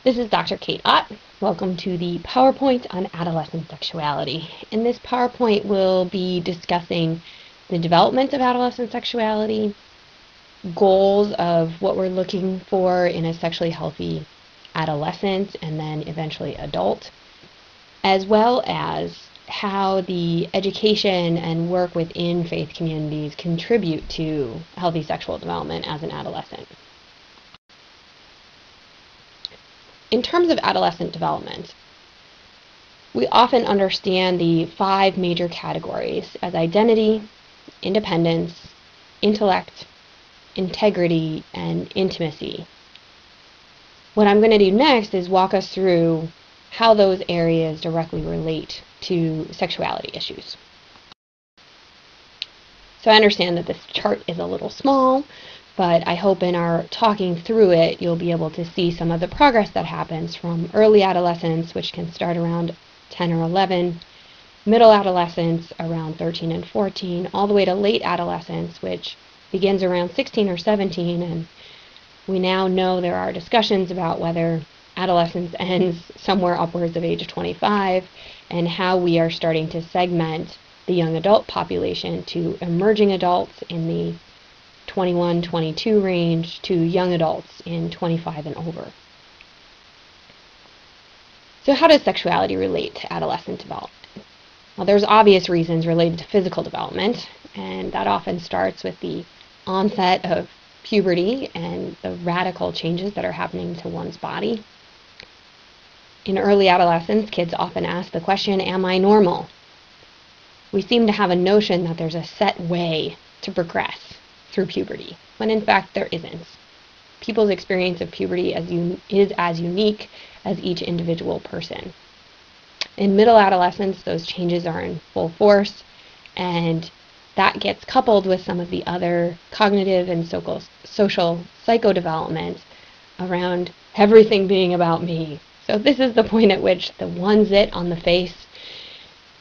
This is Dr. Kate Ott. Welcome to the PowerPoint on adolescent sexuality. In this PowerPoint, we'll be discussing the development of adolescent sexuality, goals of what we're looking for in a sexually healthy adolescent and then eventually adult, as well as how the education and work within faith communities contribute to healthy sexual development as an adolescent. In terms of adolescent development, we often understand the 5 major categories as identity, independence, intellect, integrity, and intimacy. What I'm going to do next is walk us through how those areas directly relate to sexuality issues. So I understand that this chart is a little small, but I hope in our talking through it, you'll be able to see some of the progress that happens from early adolescence, which can start around 10 or 11, middle adolescence around 13 and 14, all the way to late adolescence, which begins around 16 or 17, and we now know there are discussions about whether adolescence ends somewhere upwards of age 25, and how we are starting to segment the young adult population to emerging adults in the 21-22 range to young adults in 25 and over. So how does sexuality relate to adolescent development? Well, there's obvious reasons related to physical development, and that often starts with the onset of puberty and the radical changes that are happening to one's body. In early adolescence, kids often ask the question, am I normal? We seem to have a notion that there's a set way to progress through puberty, when in fact there isn't. People's experience of puberty is as unique as each individual person. In middle adolescence, those changes are in full force, and that gets coupled with some of the other cognitive and social psychodevelopment around everything being about me. So this is the point at which the one zit on the face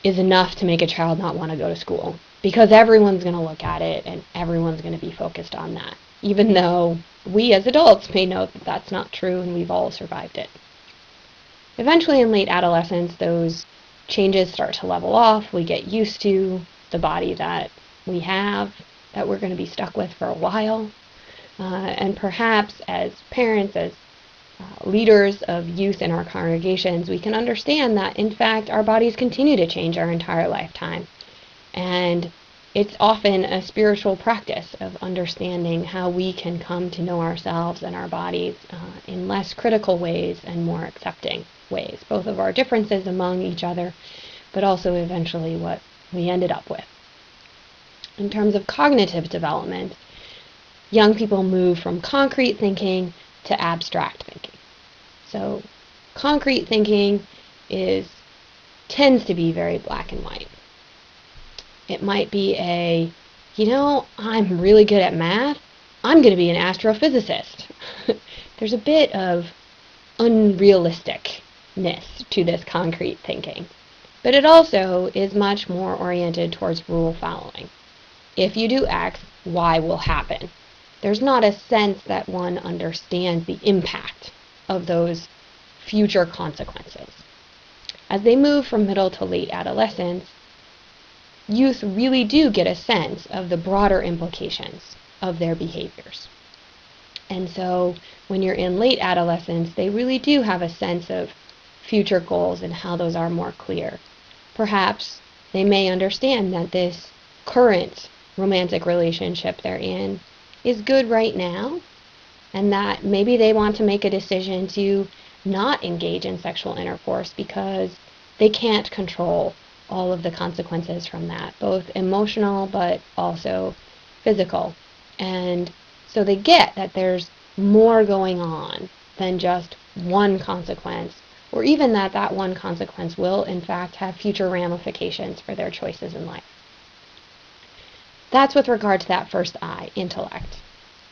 is enough to make a child not want to go to school, because everyone's going to look at it and everyone's going to be focused on that, even though we as adults may know that that's not true and we've all survived it. Eventually in late adolescence, those changes start to level off. We get used to the body that we have, that we're going to be stuck with for a while. And perhaps as parents, as leaders of youth in our congregations, we can understand that in fact our bodies continue to change our entire lifetime. And it's often a spiritual practice of understanding how we can come to know ourselves and our bodies in less critical ways and more accepting ways, both of our differences among each other, but also eventually what we ended up with. In terms of cognitive development, young people move from concrete thinking to abstract thinking. So concrete thinking tends to be very black and white. It might be I'm really good at math, I'm going to be an astrophysicist. There's a bit of unrealisticness to this concrete thinking. But it also is much more oriented towards rule following. If you do X, Y will happen. There's not a sense that one understands the impact of those future consequences. As they move from middle to late adolescence, youth really do get a sense of the broader implications of their behaviors. And so when you're in late adolescence, they really do have a sense of future goals and how those are more clear. Perhaps they may understand that this current romantic relationship they're in is good right now, and that maybe they want to make a decision to not engage in sexual intercourse because they can't control all of the consequences from that, both emotional but also physical. And so they get that there's more going on than just one consequence, or even that one consequence will in fact have future ramifications for their choices in life. That's with regard to that first I, intellect.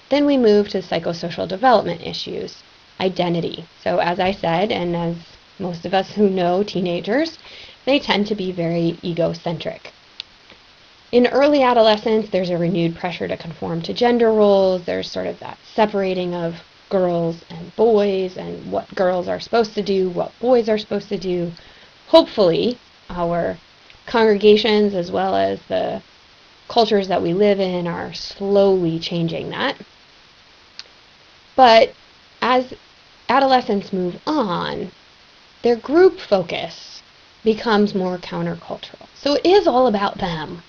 Then we move to psychosocial development issues, identity. So as I said, and as most of us who know teenagers, they tend to be very egocentric. In early adolescence, there's a renewed pressure to conform to gender roles. There's sort of that separating of girls and boys and what girls are supposed to do, what boys are supposed to do. Hopefully, our congregations as well as the cultures that we live in are slowly changing that. But as adolescents move on, their group focus becomes more countercultural. So it is all about them,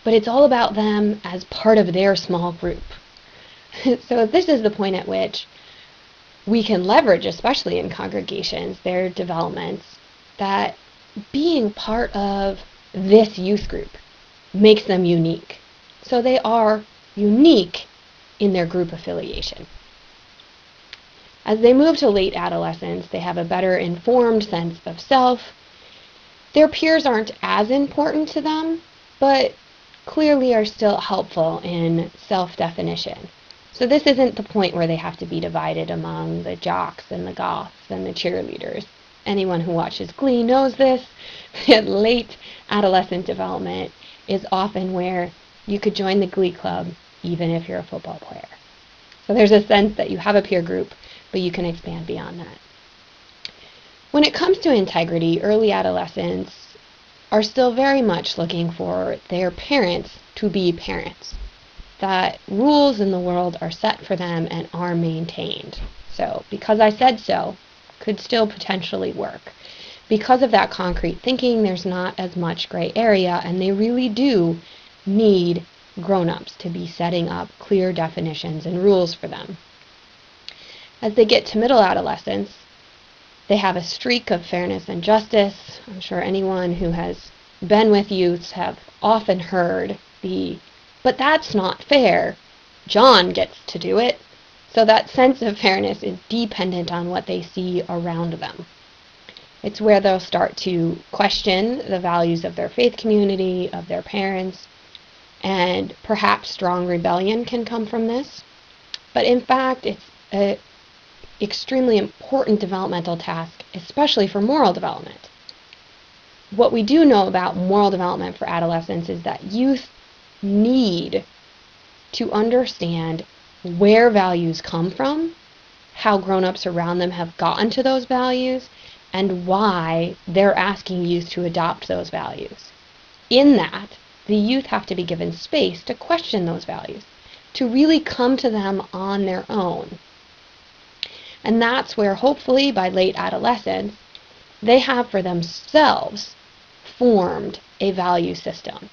but it's all about them as part of their small group. So this is the point at which we can leverage, especially in congregations, their developments, that being part of this youth group makes them unique. So they are unique in their group affiliation. As they move to late adolescence, they have a better informed sense of self. Their peers aren't as important to them, but clearly are still helpful in self-definition. So this isn't the point where they have to be divided among the jocks and the goths and the cheerleaders. Anyone who watches Glee knows this, that late adolescent development is often where you could join the Glee club even if you're a football player. So there's a sense that you have a peer group, but you can expand beyond that. When it comes to integrity, early adolescents are still very much looking for their parents to be parents. That rules in the world are set for them and are maintained. So, because I said so, could still potentially work. Because of that concrete thinking, there's not as much gray area, and they really do need grown-ups to be setting up clear definitions and rules for them. As they get to middle adolescence, they have a streak of fairness and justice. I'm sure anyone who has been with youths have often heard but that's not fair. John gets to do it. So that sense of fairness is dependent on what they see around them. It's where they'll start to question the values of their faith community, of their parents, and perhaps strong rebellion can come from this. But in fact, it's an extremely important developmental task, especially for moral development. What we do know about moral development for adolescents is that youth need to understand where values come from, how grown-ups around them have gotten to those values, and why they're asking youth to adopt those values. In that, the youth have to be given space to question those values, to really come to them on their own. And that's where, hopefully, by late adolescence, they have for themselves formed a value system,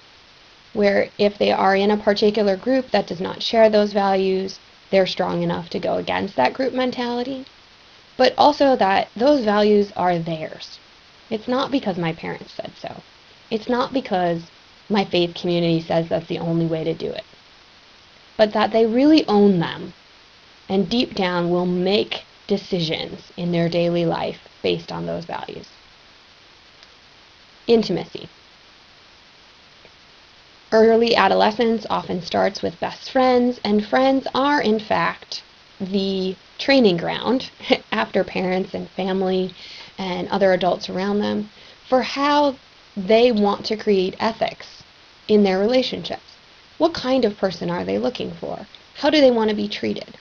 where if they are in a particular group that does not share those values, they're strong enough to go against that group mentality, but also that those values are theirs. It's not because my parents said so. It's not because my faith community says that's the only way to do it, but that they really own them and deep down will make decisions in their daily life based on those values. Intimacy. Early adolescence often starts with best friends, and friends are, in fact, the training ground after parents and family and other adults around them for how they want to create ethics in their relationships. What kind of person are they looking for? How do they want to be treated?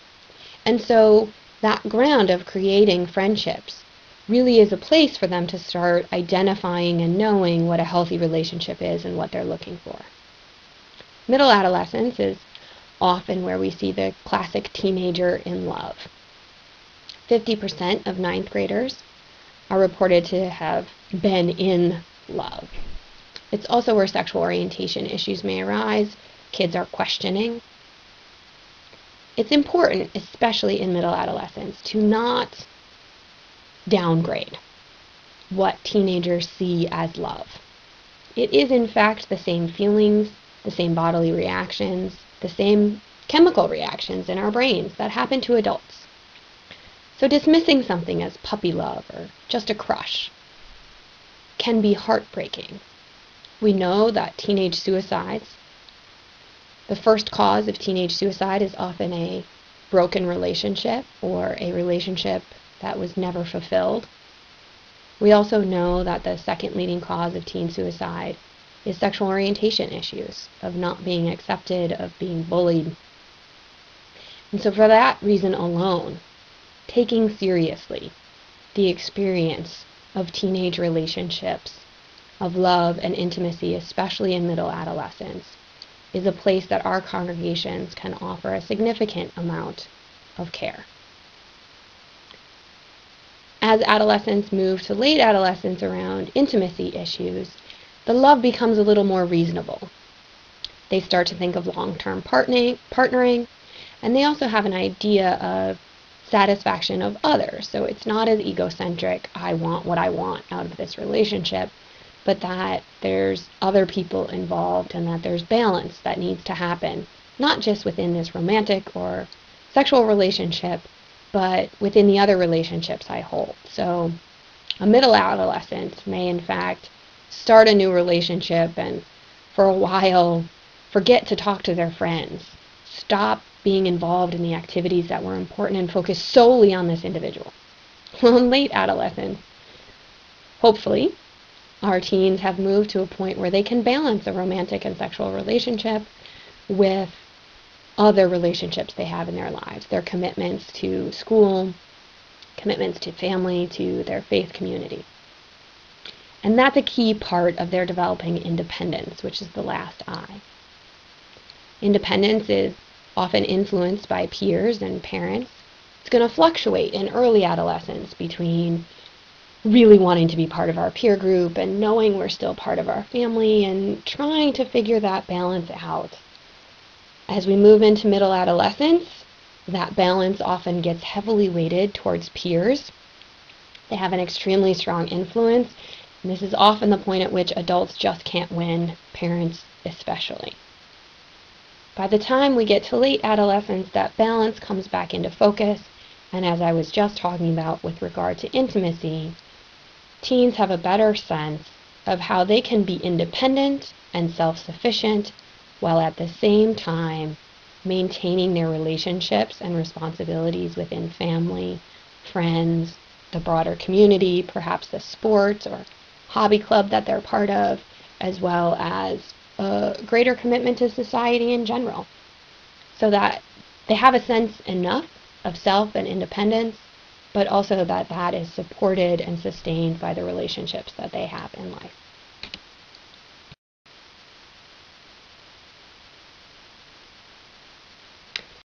And so that ground of creating friendships really is a place for them to start identifying and knowing what a healthy relationship is and what they're looking for. Middle adolescence is often where we see the classic teenager in love. 50% of ninth graders are reported to have been in love. It's also where sexual orientation issues may arise. Kids are questioning. It's important, especially in middle adolescence, to not downgrade what teenagers see as love. It is, in fact, the same feelings, the same bodily reactions, the same chemical reactions in our brains that happen to adults. So dismissing something as puppy love or just a crush can be heartbreaking. We know that teenage suicides, the first cause of teenage suicide is often a broken relationship or a relationship that was never fulfilled. We also know that the second leading cause of teen suicide is sexual orientation issues, of not being accepted, of being bullied. And so for that reason alone, taking seriously the experience of teenage relationships, of love and intimacy, especially in middle adolescence, is a place that our congregations can offer a significant amount of care. As adolescents move to late adolescence around intimacy issues, the love becomes a little more reasonable. They start to think of long-term partnering, and they also have an idea of satisfaction of others. So it's not as egocentric, I want what I want out of this relationship, but that there's other people involved and that there's balance that needs to happen, not just within this romantic or sexual relationship, but within the other relationships I hold. So a middle adolescent may in fact start a new relationship and for a while forget to talk to their friends, stop being involved in the activities that were important and focus solely on this individual. Well, in late adolescence, hopefully, our teens have moved to a point where they can balance a romantic and sexual relationship with other relationships they have in their lives, their commitments to school, commitments to family, to their faith community. And that's a key part of their developing independence, which is the last I. Independence is often influenced by peers and parents. It's going to fluctuate in early adolescence between really wanting to be part of our peer group and knowing we're still part of our family and trying to figure that balance out. As we move into middle adolescence, that balance often gets heavily weighted towards peers. They have an extremely strong influence, and this is often the point at which adults just can't win, parents especially. By the time we get to late adolescence, that balance comes back into focus, and as I was just talking about with regard to intimacy, teens have a better sense of how they can be independent and self-sufficient while at the same time maintaining their relationships and responsibilities within family, friends, the broader community, perhaps the sport or hobby club that they're part of, as well as a greater commitment to society in general, so that they have a sense enough of self and independence, but also that that is supported and sustained by the relationships that they have in life.